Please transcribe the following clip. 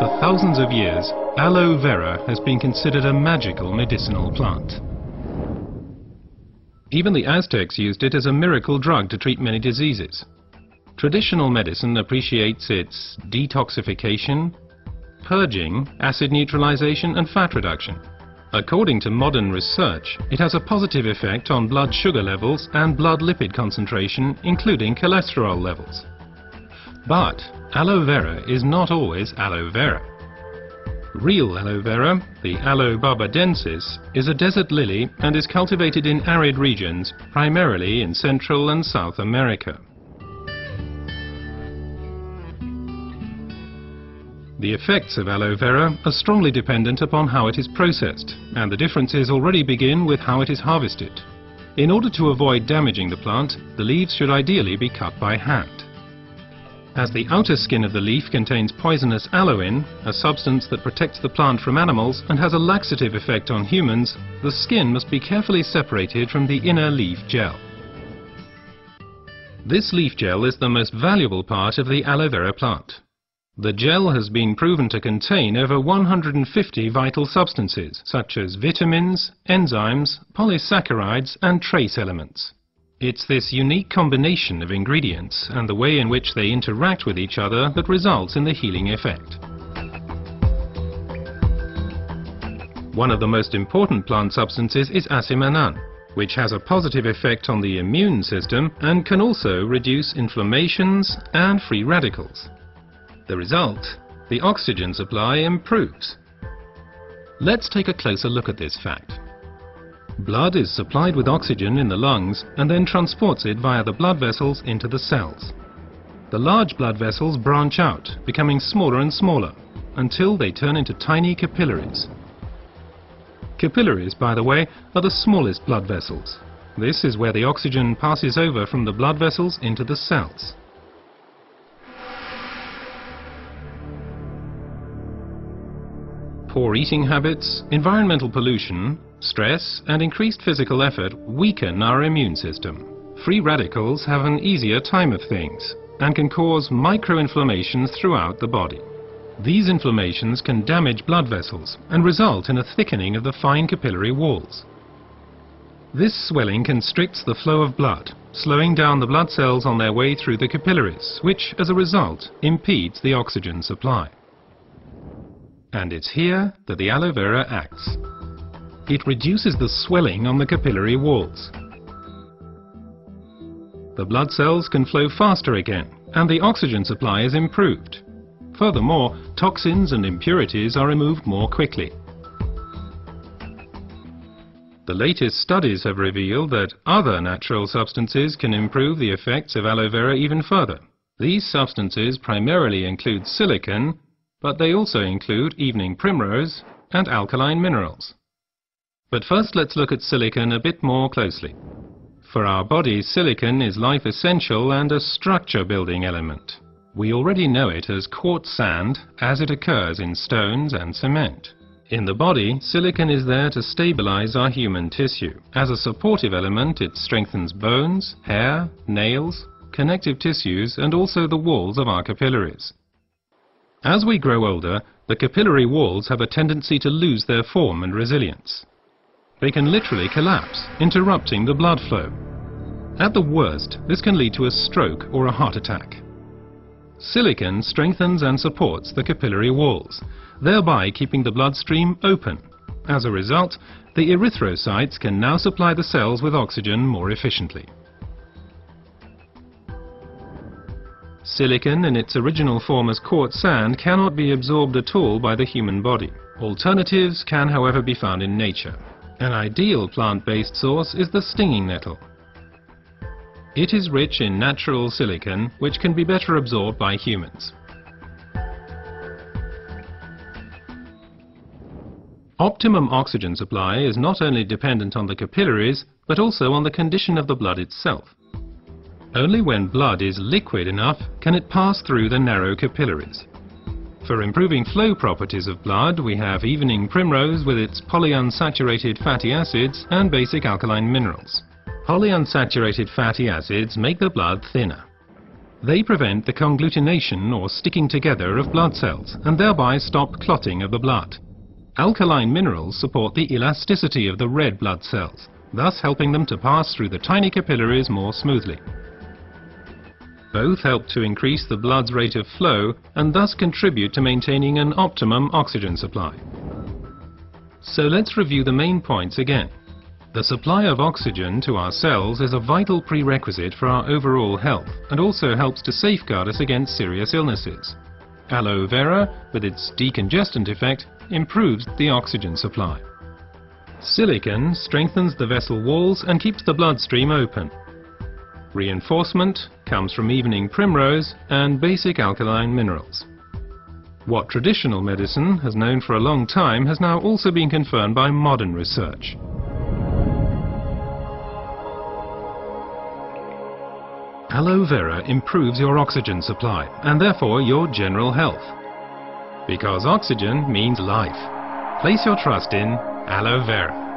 For thousands of years, aloe vera has been considered a magical medicinal plant. Even the Aztecs used it as a miracle drug to treat many diseases. Traditional medicine appreciates its detoxification, purging, acid neutralization and fat reduction. According to modern research, it has a positive effect on blood sugar levels and blood lipid concentration, including cholesterol levels. But aloe vera is not always aloe vera. Real aloe vera, the Aloe barbadensis, is a desert lily and is cultivated in arid regions, primarily in Central and South America. The effects of aloe vera are strongly dependent upon how it is processed, and the differences already begin with how it is harvested. In order to avoid damaging the plant, the leaves should ideally be cut by hand. As the outer skin of the leaf contains poisonous aloin, a substance that protects the plant from animals and has a laxative effect on humans, the skin must be carefully separated from the inner leaf gel. This leaf gel is the most valuable part of the aloe vera plant. The gel has been proven to contain over 150 vital substances, such as vitamins, enzymes, polysaccharides and trace elements. It's this unique combination of ingredients and the way in which they interact with each other that results in the healing effect. One of the most important plant substances is asimanan, which has a positive effect on the immune system and can also reduce inflammations and free radicals. The result, the oxygen supply improves. Let's take a closer look at this fact. Blood is supplied with oxygen in the lungs and then transports it via the blood vessels into the cells. The large blood vessels branch out, becoming smaller and smaller, until they turn into tiny capillaries. Capillaries, by the way, are the smallest blood vessels. This is where the oxygen passes over from the blood vessels into the cells. Poor eating habits, environmental pollution, stress and increased physical effort weaken our immune system. Free radicals have an easier time of things and can cause microinflammations throughout the body. These inflammations can damage blood vessels and result in a thickening of the fine capillary walls. This swelling constricts the flow of blood, slowing down the blood cells on their way through the capillaries, which, as a result, impedes the oxygen supply. And it's here that the aloe vera acts. It reduces the swelling on the capillary walls. The blood cells can flow faster again, and the oxygen supply is improved. Furthermore, toxins and impurities are removed more quickly. The latest studies have revealed that other natural substances can improve the effects of aloe vera even further. These substances primarily include silicon, but they also include evening primrose and alkaline minerals. But first let's look at silicon a bit more closely. For our body, silicon is life essential and a structure-building element. We already know it as quartz sand, as it occurs in stones and cement. In the body, silicon is there to stabilize our human tissue. As a supportive element, it strengthens bones, hair, nails, connective tissues, and also the walls of our capillaries. As we grow older, the capillary walls have a tendency to lose their form and resilience. They can literally collapse, interrupting the blood flow. At the worst, this can lead to a stroke or a heart attack. Silicon strengthens and supports the capillary walls, thereby keeping the bloodstream open. As a result, the erythrocytes can now supply the cells with oxygen more efficiently. Silicon in its original form as quartz sand cannot be absorbed at all by the human body. Alternatives can, however, be found in nature. An ideal plant-based source is the stinging nettle. It is rich in natural silicon, which can be better absorbed by humans. Optimum oxygen supply is not only dependent on the capillaries, but also on the condition of the blood itself. Only when blood is liquid enough can it pass through the narrow capillaries. For improving flow properties of blood, we have evening primrose with its polyunsaturated fatty acids and basic alkaline minerals. Polyunsaturated fatty acids make the blood thinner. They prevent the conglutination or sticking together of blood cells and thereby stop clotting of the blood. Alkaline minerals support the elasticity of the red blood cells, thus helping them to pass through the tiny capillaries more smoothly. Both help to increase the blood's rate of flow and thus contribute to maintaining an optimum oxygen supply. So let's review the main points again. The supply of oxygen to our cells is a vital prerequisite for our overall health and also helps to safeguard us against serious illnesses. Aloe vera, with its decongestant effect, improves the oxygen supply. Silicon strengthens the vessel walls and keeps the bloodstream open. Reinforcement comes from evening primrose and basic alkaline minerals. What traditional medicine has known for a long time has now also been confirmed by modern research. Aloe vera improves your oxygen supply and therefore your general health. Because oxygen means life. Place your trust in Aloe Vera.